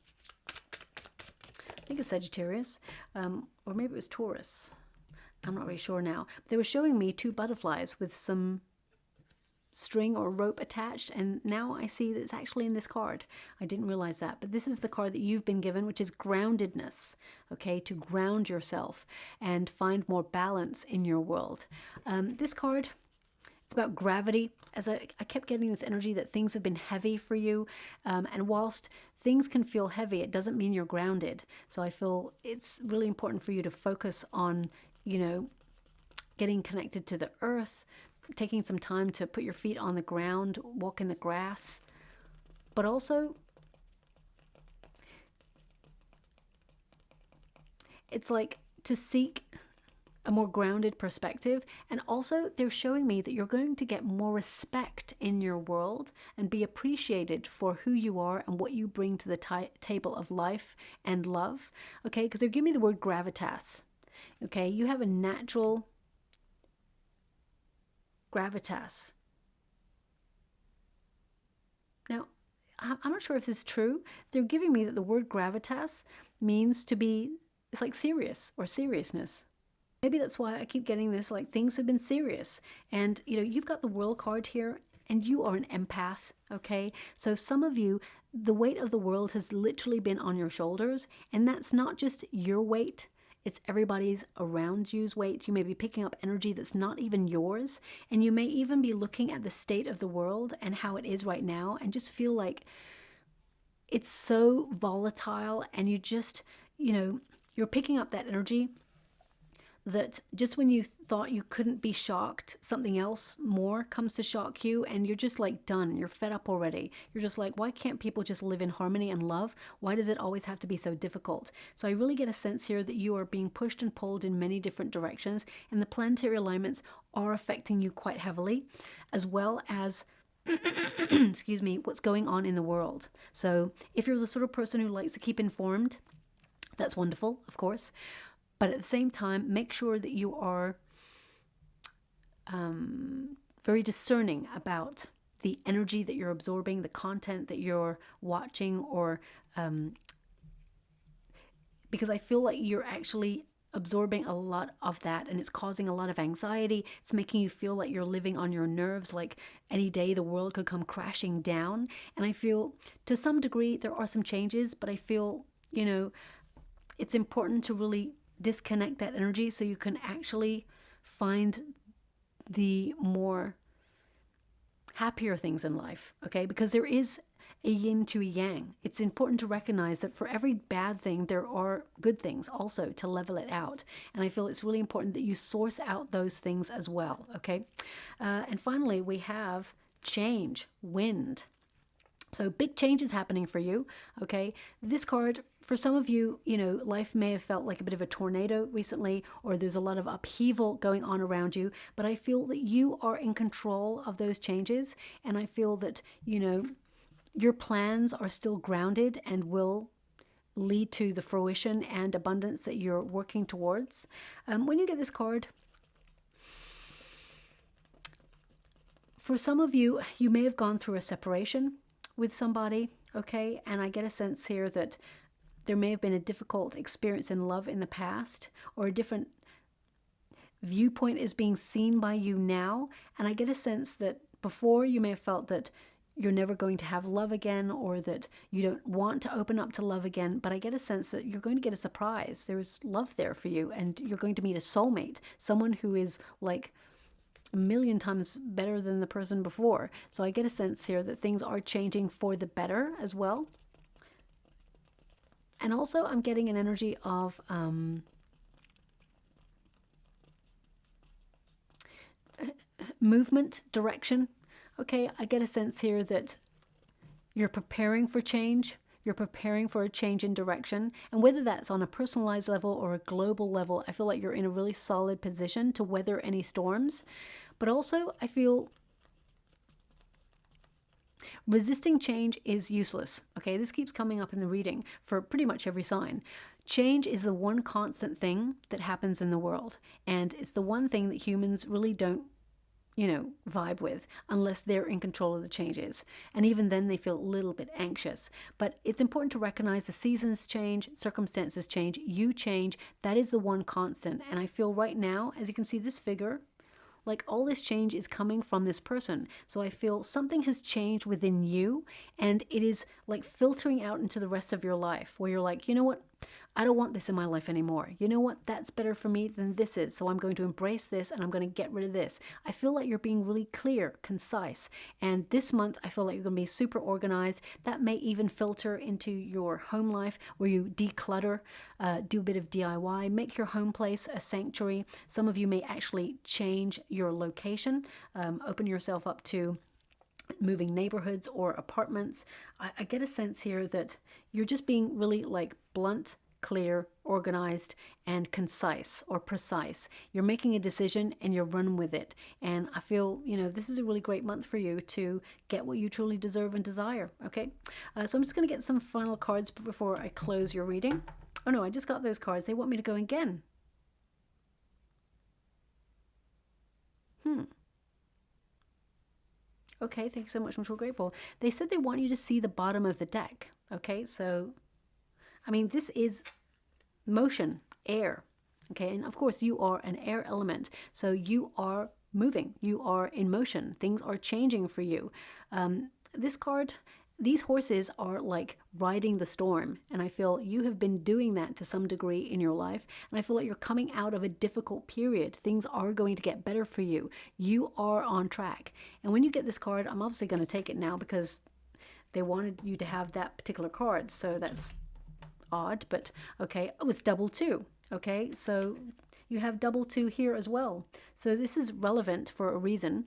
I think it's Sagittarius, or maybe it was Taurus. I'm not really sure now. They were showing me 2 butterflies with some string or rope attached, and now I see that it's actually in this card. I didn't realize that, but this is the card that you've been given, which is groundedness, okay, to ground yourself and find more balance in your world. This card, it's about gravity. As I kept getting this energy that things have been heavy for you, and whilst things can feel heavy, it doesn't mean you're grounded. So I feel it's really important for you to focus on, you know, getting connected to the earth, taking some time to put your feet on the ground, walk in the grass, but also it's like to seek a more grounded perspective. And also they're showing me that you're going to get more respect in your world and be appreciated for who you are and what you bring to the table of life and love. Okay, because they're giving me the word gravitas. Okay, you have a natural gravitas. Now, I'm not sure if this is true. They're giving me that the word gravitas means to be, it's like serious or seriousness. Maybe that's why I keep getting this, like things have been serious. And, you know, you've got the World card here and you are an empath, okay? So some of you, the weight of the world has literally been on your shoulders, and that's not just your weight. It's everybody's around you's weight. You may be picking up energy that's not even yours. And you may even be looking at the state of the world and how it is right now and just feel like it's so volatile, and you just, you know, you're picking up that energy that just when you thought you couldn't be shocked, something else more comes to shock you, and you're just like done. You're fed up already. You're just like, why can't people just live in harmony and love? Why does it always have to be so difficult? So I really get a sense here that you are being pushed and pulled in many different directions, and the planetary alignments are affecting you quite heavily, as well as excuse me, what's going on in the world. So if you're the sort of person who likes to keep informed, that's wonderful, of course. But at the same time, make sure that you are very discerning about the energy that you're absorbing, the content that you're watching, or because I feel like you're actually absorbing a lot of that, and it's causing a lot of anxiety. It's making you feel like you're living on your nerves, like any day the world could come crashing down. And I feel to some degree there are some changes, but I feel, you know, it's important to really disconnect that energy so you can actually find the more happier things in life, okay? Because there is a yin to a yang. It's important to recognize that for every bad thing, there are good things also to level it out. And I feel it's really important that you source out those things as well, okay? And finally, we have change, wind. So big changes happening for you, okay? This card, for some of you, you know, life may have felt like a bit of a tornado recently, or there's a lot of upheaval going on around you, but I feel that you are in control of those changes, and I feel that, you know, your plans are still grounded and will lead to the fruition and abundance that you're working towards. When you get this card, for some of you, you may have gone through a separation with somebody, okay? And I get a sense here that there may have been a difficult experience in love in the past, or a different viewpoint is being seen by you now. And I get a sense that before you may have felt that you're never going to have love again, or that you don't want to open up to love again. But I get a sense that you're going to get a surprise. There's love there for you, and you're going to meet a soulmate, someone who is like a million times better than the person before. So I get a sense here that things are changing for the better as well. And also I'm getting an energy of movement, direction. Okay, I get a sense here that you're preparing for change. You're preparing for a change in direction. And whether that's on a personalized level or a global level, I feel like you're in a really solid position to weather any storms. But also, I feel resisting change is useless. Okay, this keeps coming up in the reading for pretty much every sign. Change is the one constant thing that happens in the world. And it's the one thing that humans really don't vibe with unless they're in control of the changes. And even then they feel a little bit anxious. But it's important to recognize the seasons change, circumstances change, you change. That is the one constant. And I feel right now, as you can see this figure, like all this change is coming from this person. So I feel something has changed within you and it is like filtering out into the rest of your life where you're like, you know what? I don't want this in my life anymore. You know what? That's better for me than this is. So I'm going to embrace this and I'm going to get rid of this. I feel like you're being really clear, concise. And this month, I feel like you're going to be super organized. That may even filter into your home life where you declutter, do a bit of DIY, make your home place a sanctuary. Some of you may actually change your location, open yourself up to moving neighborhoods or apartments. I get a sense here that you're just being really like blunt, clear, organized, and concise or precise. You're making a decision and you're running with it. And I feel, this is a really great month for you to get what you truly deserve and desire. Okay. So I'm just going to get some final cards before I close your reading. Oh no, I just got those cards. They want me to go again. Okay, thank you so much. I'm so grateful. They said they want you to see the bottom of the deck. Okay, so I mean, this is motion, air, okay? And of course, you are an air element. So you are moving. You are in motion. Things are changing for you. This card, these horses are like riding the storm. And I feel you have been doing that to some degree in your life. And I feel like you're coming out of a difficult period. Things are going to get better for you. You are on track. And when you get this card, I'm obviously going to take it now because they wanted you to have that particular card. So that's odd, but okay. Oh, it's double two. Okay, so you have double two here as well. So this is relevant for a reason.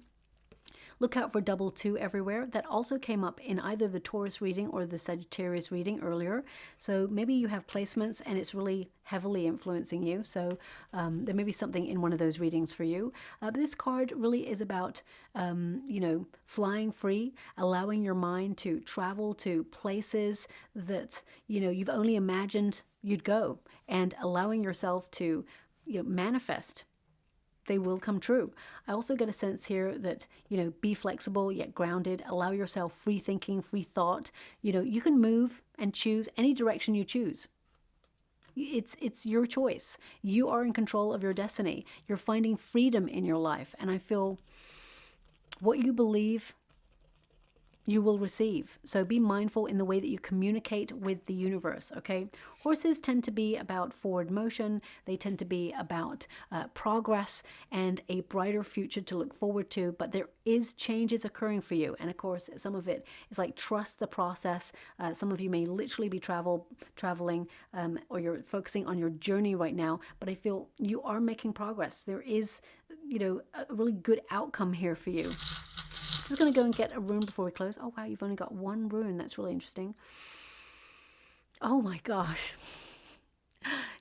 Look out for double two everywhere. That also came up in either the Taurus reading or the Sagittarius reading earlier. So maybe you have placements and it's really heavily influencing you. So there may be something in one of those readings for you. But this card really is about, flying free, allowing your mind to travel to places that, you've only imagined you'd go, and allowing yourself to, manifest. They will come true. I also get a sense here that, be flexible yet grounded, allow yourself free thinking, free thought. You can move and choose any direction you choose. It's your choice. You are in control of your destiny. You're finding freedom in your life. And I feel what you believe, you will receive. So be mindful in the way that you communicate with the universe, okay? Horses tend to be about forward motion. They tend to be about progress and a brighter future to look forward to, but there is changes occurring for you. And of course, some of it is like trust the process. Some of you may literally be traveling or you're focusing on your journey right now, but I feel you are making progress. There is, a really good outcome here for you. Just going to go and get a rune before we close. Oh, wow, you've only got one rune. That's really interesting. Oh, my gosh.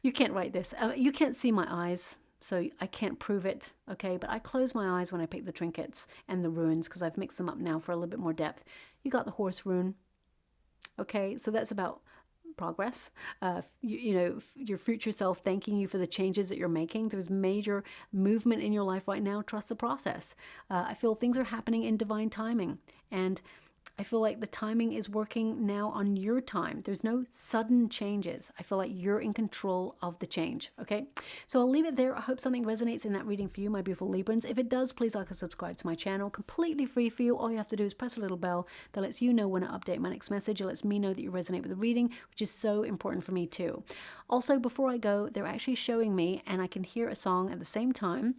You can't write this. You can't see my eyes, so I can't prove it, okay? But I close my eyes when I pick the trinkets and the runes because I've mixed them up now for a little bit more depth. You got the horse rune, okay? So that's about progress, your future self thanking you for the changes that you're making. There's major movement in your life right now. Trust the process. I feel things are happening in divine timing, and I feel like the timing is working now on your time. There's no sudden changes. I feel like you're in control of the change, okay? So I'll leave it there. I hope something resonates in that reading for you, my beautiful Librans. If it does, please like and subscribe to my channel. Completely free for you. All you have to do is press a little bell that lets you know when I update my next message. It lets me know that you resonate with the reading, which is so important for me too. Also, before I go, they're actually showing me, and I can hear a song at the same time,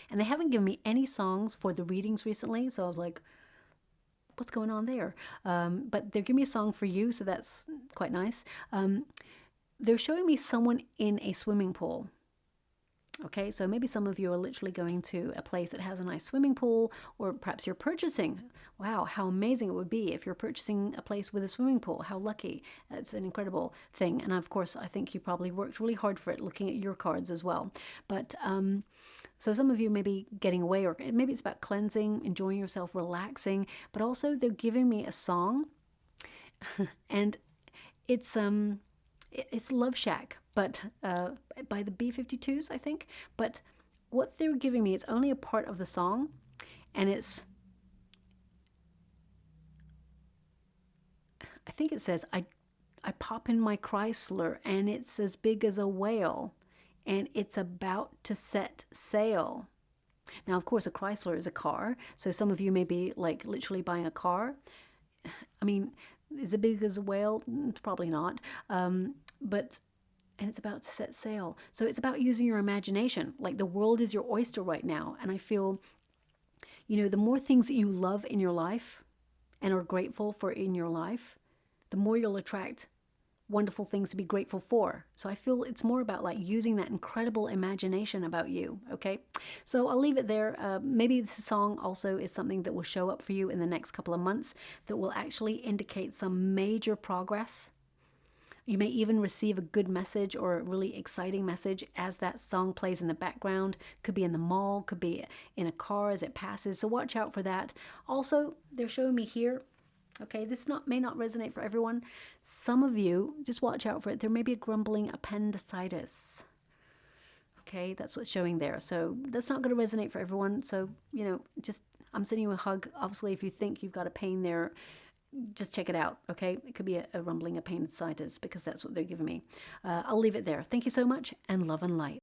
and they haven't given me any songs for the readings recently, so I was like, what's going on there? But they're giving me a song for you, so that's quite nice. They're showing me someone in a swimming pool. Okay, so maybe some of you are literally going to a place that has a nice swimming pool, or perhaps you're purchasing. Wow, how amazing it would be if you're purchasing a place with a swimming pool. How lucky. It's an incredible thing. And of course, I think you probably worked really hard for it, looking at your cards as well. But so some of you may be getting away, or maybe it's about cleansing, enjoying yourself, relaxing. But also they're giving me a song, and it's Love Shack, but by the B-52s, I think. But what they're giving me is only a part of the song, and I think it says, I pop in my Chrysler, and it's as big as a whale, and it's about to set sail. Now, of course, a Chrysler is a car, so some of you may be like literally buying a car. I mean, is it big as a whale? Probably not. And it's about to set sail. So it's about using your imagination. Like, the world is your oyster right now. And I feel, the more things that you love in your life and are grateful for in your life, the more you'll attract wonderful things to be grateful for. So I feel it's more about like using that incredible imagination about you. Okay, so I'll leave it there. Maybe this song also is something that will show up for you in the next couple of months, that will actually indicate some major progress. You may even receive a good message or a really exciting message as that song plays in the background. Could be in the mall, could be in a car as it passes. So watch out for that. Also, they're showing me here, okay, this may not resonate for everyone. Some of you, just watch out for it. There may be a grumbling appendicitis. Okay, that's what's showing there. So that's not going to resonate for everyone. So, just, I'm sending you a hug. Obviously, if you think you've got a pain there, just check it out, okay? It could be a rumbling appendicitis, because that's what they're giving me. I'll leave it there. Thank you so much, and love and light.